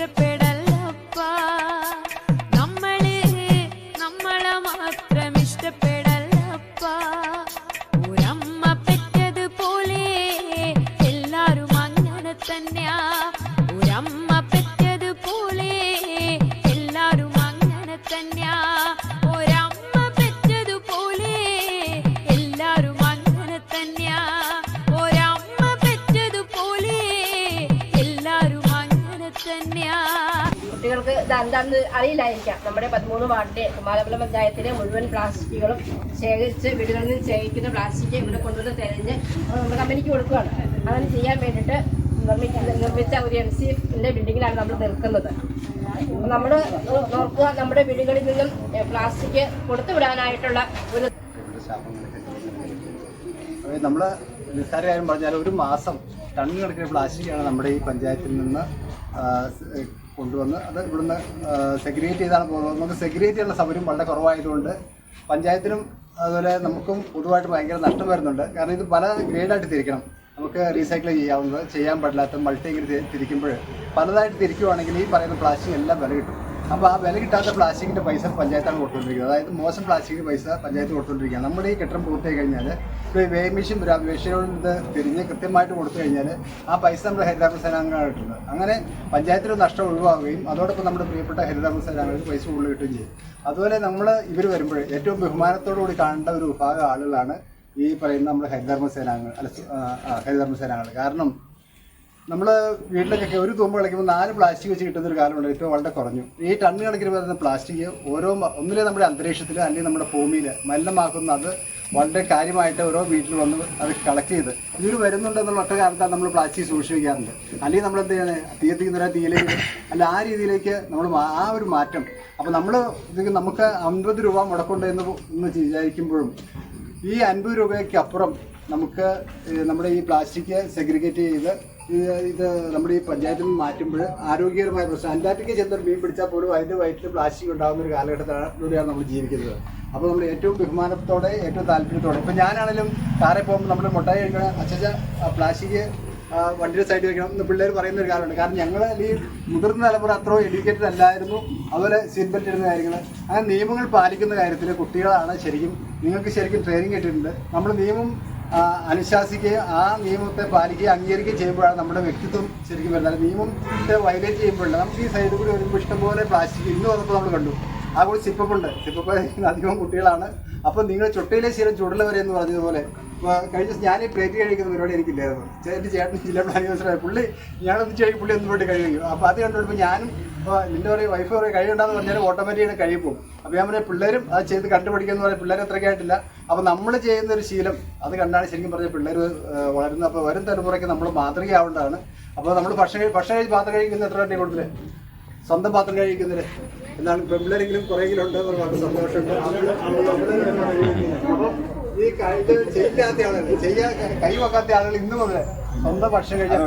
ഇഷ്ടപ്പെടല്ലപ്പ നമ്മളെ മാത്രം ഇഷ്ടപ്പെടല്ലപ്പ ഒരമ്മ പെറ്റതുപോലെ എല്ലാരും അങ്ങനെ തന്നെയാ ഒരമ്മ പെറ്റതുപോലെ എല്ലാരും അങ്ങനെ തന്നെയാ ഒരമ്മ പെറ്റതുപോലെ എല്ലാരും അങ്ങനെ തന്നെയാ ഒരമ്മ പെറ്റതുപോലെ എല്ലാരും അങ്ങനെ തന്നെയാ. കുട്ടികൾക്ക് ഇത് എന്താണെന്ന് അറിയില്ലായിരിക്കാം. നമ്മുടെ 13 വാർഡിലെ കുമാരപുരം പഞ്ചായത്തിലെ മുഴുവൻ പ്ലാസ്റ്റിക്കുകളും ശേഖരിച്ച് വീടുകളിൽ നിന്ന് ശേഖരിക്കുന്ന പ്ലാസ്റ്റിക് ഇവിടെ കൊണ്ടുവന്ന് തെരഞ്ഞ് നമ്മുടെ കമ്പനിക്ക് കൊടുക്കുകയാണ്. അങ്ങനെ ചെയ്യാൻ വേണ്ടിയിട്ട് നിർമ്മിച്ച ഒരു MCFന്റെ ബിൽഡിങ്ങിലാണ് നമ്മൾ നിൽക്കുന്നത്. നമ്മൾ നോക്കുക, നമ്മുടെ വീടുകളിൽ നിന്നും പ്ലാസ്റ്റിക് കൊടുത്തുവിടാനായിട്ടുള്ള ഒരു നമ്മൾ നിസ്സാര കാര്യം പറഞ്ഞാൽ ഒരു മാസം ടണ്ണ് കണക്കിന് പ്ലാസ്റ്റിക്കാണ് നമ്മുടെ ഈ പഞ്ചായത്തിൽ നിന്ന് കൊണ്ടുവന്ന് അത് ഇവിടുന്ന് സെഗ്രിഗേറ്റ് ചെയ്താണ് പോകുന്നത്. നമുക്ക് സെഗ്രിഗേറ്റ് ചെയ്യാനുള്ള സൗകര്യം വളരെ കുറവായതുകൊണ്ട് പഞ്ചായത്തിനും അതുപോലെ നമുക്കും പൊതുവായിട്ട് ഭയങ്കര നഷ്ടം വരുന്നുണ്ട്. കാരണം ഇത് പല ഗ്രേഡായിട്ട് തിരിക്കണം. നമുക്ക് റീസൈക്കിൾ ചെയ്യാവുന്നത്, ചെയ്യാൻ പറ്റില്ലാത്ത മൾട്ടി ഇങ്ങനെ തിരിക്കുമ്പോൾ പലതായിട്ട് തിരിക്കുവാണെങ്കിൽ ഈ പറയുന്ന പ്ലാസ്റ്റിക് എല്ലാം വില കിട്ടും. അപ്പോൾ ആ വില കിട്ടാത്ത പ്ലാസ്റ്റിക്കിൻ്റെ പൈസ പഞ്ചായത്താണ് കൊടുത്തുകൊണ്ടിരിക്കുന്നത്. അതായത് മോശം പ്ലാസ്റ്റിക്കിൻ്റെ പൈസ പഞ്ചായത്ത് കൊടുത്തുകൊണ്ടിരിക്കുകയാണ്. നമ്മുടെ ഈ കെട്ടിടം പൂർത്തിയായി കഴിഞ്ഞാൽ ഇപ്പോൾ ഈ വേമിഷും വേഷയോടും ഇത് തിരിഞ്ഞ് കൃത്യമായിട്ട് കൊടുത്തു കഴിഞ്ഞാൽ ആ പൈസ നമ്മുടെ ഹരിതകർമ്മ സേനാംഗങ്ങളാണ് കിട്ടുന്നത്. അങ്ങനെ പഞ്ചായത്തിന് നഷ്ടം ഒഴിവാകുകയും അതോടൊപ്പം നമ്മുടെ പ്രിയപ്പെട്ട ഹരിതകർമ്മ സേനാംഗങ്ങൾക്ക് പൈസ കൂടുതൽ കിട്ടുകയും ചെയ്യും. അതുപോലെ നമ്മൾ ഇവർ വരുമ്പോൾ ഏറ്റവും ബഹുമാനത്തോടു കൂടി കാണേണ്ട ഒരു വിഭാഗം ആളുകളാണ് ഈ പറയുന്ന നമ്മുടെ ഹരിതകർമ്മ സേനാംഗങ്ങൾ. കാരണം നമ്മൾ വീട്ടിലൊക്കെ ഒരു തൂമ്പ് കളിക്കുമ്പോൾ 4 പ്ലാസ്റ്റിക് വെച്ച് കിട്ടുന്നൊരു കാലമുണ്ട്. ഇപ്പോൾ വളരെ കുറഞ്ഞു. ഈ ടണ്ണ് കണക്കിന് വരുന്ന പ്ലാസ്റ്റിക് ഒന്നിലെ നമ്മുടെ അന്തരീക്ഷത്തിൽ അല്ലെങ്കിൽ നമ്മുടെ ഭൂമിയിൽ മലിനമാക്കുന്ന അത് വളരെ കാര്യമായിട്ട് ഓരോ വീട്ടിൽ വന്ന് അത് കളക്ട് ചെയ്ത് ഇതിൽ വരുന്നുണ്ടെന്നുള്ള ഒറ്റ കാരണത്താണ് നമ്മൾ പ്ലാസ്റ്റിക് സൂക്ഷിച്ച് വയ്ക്കാറുണ്ട്. അല്ലെങ്കിൽ നമ്മൾ എന്ത് ചെയ്യുന്നത് തീയത്തിക്കുന്ന തീയിലേക്ക് അല്ല ആ രീതിയിലേക്ക് നമ്മൾ ആ ഒരു മാറ്റം. അപ്പോൾ നമ്മൾ നമുക്ക് 50 രൂപ മുടക്കുണ്ട് എന്ന് വിചാരിക്കുമ്പോഴും ഈ 50 രൂപയ്ക്ക് അപ്പുറം നമുക്ക് നമ്മുടെ ഈ പ്ലാസ്റ്റിക് സെഗ്രിഗേറ്റ് ചെയ്ത് ഇത് നമ്മുടെ ഈ പഞ്ചായത്തിൽ നിന്ന് മാറ്റുമ്പോൾ ആരോഗ്യകരമായ പ്രശ്നം. അന്റാർട്ടിക്ക ചെന്നൊരു മീൻ പിടിച്ചാൽ പോലും അതിൻ്റെ വയറ്റിൽ പ്ലാസ്റ്റിക് ഉണ്ടാകുന്ന ഒരു കാലഘട്ടത്തിലൂടെയാണ് നമ്മൾ ജീവിക്കുന്നത്. അപ്പോൾ നമ്മൾ ഏറ്റവും ബഹുമാനത്തോടെ ഏറ്റവും താല്പര്യത്തോടെ ഇപ്പോൾ ഞാനാണെങ്കിലും കാറെ പോകുമ്പോൾ നമ്മൾ മുട്ടായി കഴിക്കണം അച്ഛച്ച പ്ലാസ്റ്റിക് വണ്ടിയുടെ സൈഡിൽ വെക്കണം എന്ന് പിള്ളേർ പറയുന്ന ഒരു കാലമുണ്ട്. കാരണം ഞങ്ങൾ ഈ മുതിർന്ന തലമുറ അത്ര എഡ്യൂക്കേറ്റഡ് അല്ലായിരുന്നു. അതുപോലെ സീറ്റ് ബെൽറ്റ് ഇടുന്ന കാര്യങ്ങൾ അങ്ങനെ നിയമങ്ങൾ പാലിക്കുന്ന കാര്യത്തിൽ കുട്ടികളാണ് നിങ്ങൾക്ക് ശരിക്കും ട്രെയിനിങ് കിട്ടിയിട്ടുണ്ട്. നമ്മൾ നിയമം അനുശാസിക്കുകയും ആ നിയമത്തെ പാലിക്കുകയും അംഗീകരിക്കുകയും ചെയ്യുമ്പോഴാണ് നമ്മുടെ വ്യക്തിത്വം ശരിക്കും വരുന്നത്. നിയമത്തെ വയലേറ്റ് ചെയ്യുമ്പോഴല്ല നമുക്ക് ഈ സൈഡിൽ കൂടി വരുമ്പോൾ ഇഷ്ടംപോലെ പ്ലാസ്റ്റിക് ഇന്ന് വന്നപ്പോൾ നമ്മൾ കണ്ടു. ആ കൂടി സിപ്പപ്പുണ്ട്. സിപ്പപ്പ് അധികം കുട്ടികളാണ്. അപ്പോൾ നിങ്ങൾ ചൊട്ടയിലെ ശീലം ചുടല വരെ എന്ന് പറഞ്ഞതുപോലെ കഴിഞ്ഞ ഞാൻ ഈ പ്ലേറ്റ് കഴിക്കുന്ന പരിപാടി എനിക്കില്ലായിരുന്നു. എൻ്റെ ചേട്ടൻ ജില്ലാ പ്ലാനിംഗ് ഓഫീസറായ പുള്ളി ഞാനൊന്ന് ചെയ്യും, പുള്ളി ഒന്നും പോയിട്ട് കഴിയും. അപ്പോൾ അത് കണ്ടുകൊടുപ്പോൾ ഞാനും നിൻ്റെ പറയും വൈഫ് പറയും കഴിയുണ്ടാന്ന് പറഞ്ഞാൽ ഓട്ടോമാറ്റിക്കായിട്ട് കഴിയും. അപ്പോൾ ഞാൻ പറയാം പിള്ളേരും അത് ചെയ്ത് കണ്ടുപിടിക്കുമെന്ന് പറയാം. പിള്ളേർ അത്രയ്ക്കായിട്ടില്ല. അപ്പോൾ നമ്മൾ ചെയ്യുന്ന ഒരു ശീലം അത് കണ്ടാണ് ശരിക്കും പറഞ്ഞാൽ പിള്ളേർ വളരുന്നത്. അപ്പോൾ വരും തലമുറയ്ക്ക് നമ്മൾ മാതൃകയാവേണ്ടതാണ്. അപ്പോൾ നമ്മൾ ഭക്ഷണം കഴിച്ച് പാത്രം കഴിക്കുന്ന എത്ര വണ്ടി കൊടുത്തില്ലേ? സ്വന്തം പാത്രം കഴിക്കുന്നതിന് എന്താണ് പെമ്പിളരെങ്കിലും കുറേയെങ്കിലും ഉണ്ട് വളരെ സന്തോഷമുണ്ട്. അപ്പം ഈ ചെയ്യാത്ത ആളുകൾ കൈ വെക്കാത്ത ആളുകൾ ഇന്ന് മുതലേ സ്വന്തം ഭക്ഷണം കഴിക്കാൻ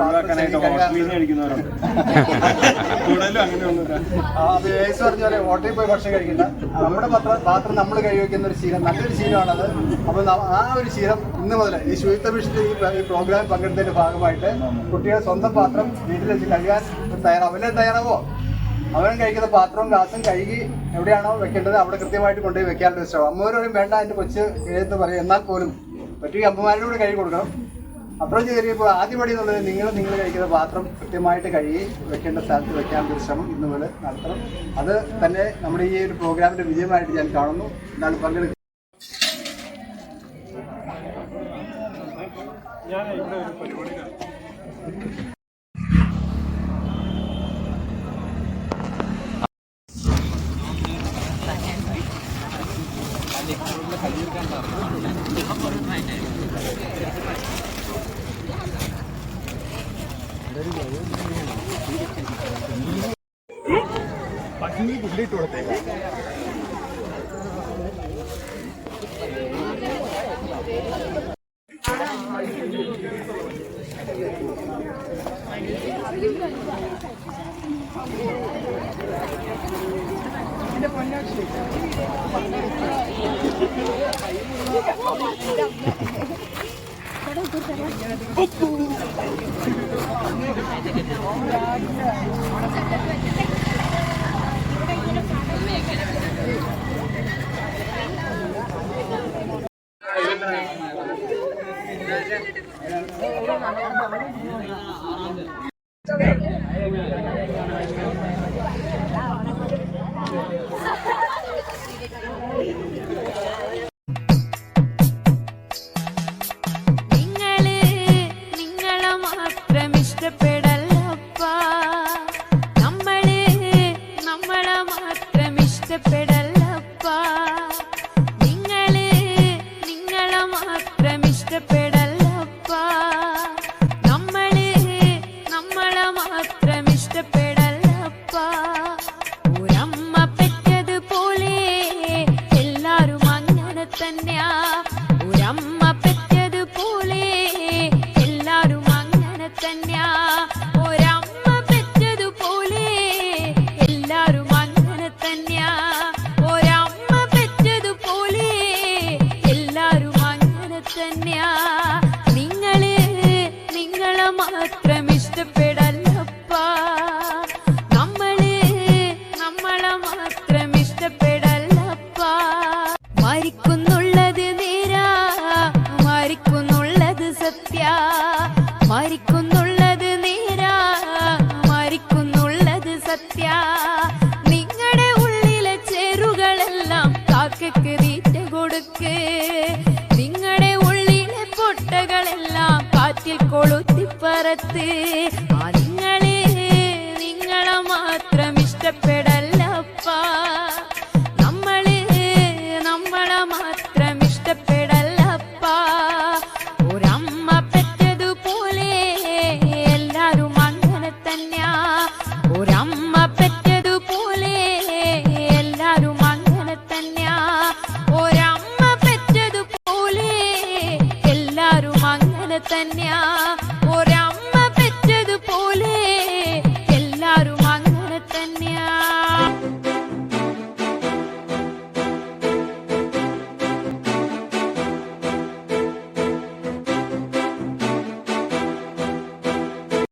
അത് ഏസ് പറഞ്ഞ പോലെ ഹോട്ടലിൽ പോയി ഭക്ഷണം കഴിക്കില്ല. നമ്മുടെ പാത്രം നമ്മൾ കഴിവെക്കുന്ന ഒരു ശീലം നല്ലൊരു ശീലമാണത്. അപ്പോൾ ആ ഒരു ശീലം ഇന്ന് മുതൽ ഈ ശുചിത്വ മിഷന്റെ ഈ പ്രോഗ്രാം പങ്കെടുത്തതിന്റെ ഭാഗമായിട്ട് കുട്ടികൾ സ്വന്തം പാത്രം വീട്ടിൽ വെച്ച് കഴുകാൻ തയ്യാറാവോ? അവൻ കഴിക്കുന്ന പാത്രവും ഗ്ലാസും കഴുകി എവിടെയാണോ വെക്കേണ്ടത് അവിടെ കൃത്യമായിട്ട് കൊണ്ടുപോയി വെക്കാനുള്ള ശ്രമം. അമ്മമാരോടും വേണ്ട എൻ്റെ കൊച്ച് എഴുത്ത് പറയും. എന്നാൽ പോലും പറ്റുക അമ്മമാരോട് കഴുകി കൊടുക്കണം. അപ്രോച്ച് കയറിയപ്പോൾ ആദ്യപടി എന്നുള്ളത് നിങ്ങൾ കഴിക്കുന്ന പാത്രം കൃത്യമായിട്ട് കഴുകി വെക്കേണ്ട സ്ഥലത്ത് വെക്കാനുള്ള ശ്രമം ഇന്ന് മുതൽ നടത്തണം. അത് തന്നെ നമ്മുടെ ഈ ഒരു പ്രോഗ്രാമിൻ്റെ വിജയമായിട്ട് ഞാൻ കാണുന്നു. എന്താണ് പങ്കെടുക്കുന്നത്. പട്ടിണി പുള്ളിയിട്ട് കൊടുത്തേക്കാം. പൊന്നാക്ഷി ഇഷ്ടപ്പെടല്ലപ്പാ. നിങ്ങളെ മാത്രം ഇഷ്ടപ്പെടല്ലപ്പാ. നമ്മളെ മാത്രം ഇഷ്ടപ്പെടല്ലപ്പാ. ഒരമ്മ പെറ്റതുപോലെ എല്ലാരും അങ്ങനെ തന്നെയാ. ഒരമ്മ പെറ്റതുപോലെ എല്ലാരും അങ്ങനെ തന്നെയാ. ഒരമ്മ പെറ്റതുപോലെ എല്ലാരും അങ്ങനെ തന്നെയാ. ഒരമ്മ പെറ്റതുപോലെ എല്ലാരും അങ്ങനെ തന്നെയാ. നിങ്ങളെ മാത്രം ഇഷ്ടപ്പെടല്ലപ്പാ. നമ്മളെ മാത്രം ഇഷ്ടപ്പെടല്ലപ്പാ. മരിക്കുന്നുള്ളത് നേരാ, മരിക്കുന്നുള്ളത് സത്യ. മരിക്കുന്നുള്ളത് നേരാ, മരിക്കുന്നുള്ളത് സത്യ. നിങ്ങളുടെ ഉള്ളിലെ ചേരുകളെല്ലാം കാക്കയ്ക്ക് തീറ്റ കൊടുക്ക്. നിങ്ങളുടെ ഉള്ളിലെ പൊട്ടകളെല്ലാം കാറ്റിൽ കൊളുത്തിപ്പറത്ത്. നിങ്ങളെ മാത്രം ഇഷ്ടപ്പെടല്ലപ്പാ. നമ്മളെ മാത്രം ഇഷ്ടപ്പെടല്ലപ്പാ. ഒരമ്മ പെറ്റതുപോലെ എല്ലാരും അങ്ങനെ തന്നെയാ. ഒരമ്മ പെറ്റതുപോലെ എല്ലാരും അങ്ങനെ തന്നെയാ. ഒരമ്മ പെറ്റതുപോലെ എല്ലാരും അങ്ങനെ തന്നെയാ. ഒരമ്മ പെറ്റതുപോലെ എല്ലാരും അങ്ങനെ തന്നെയാ.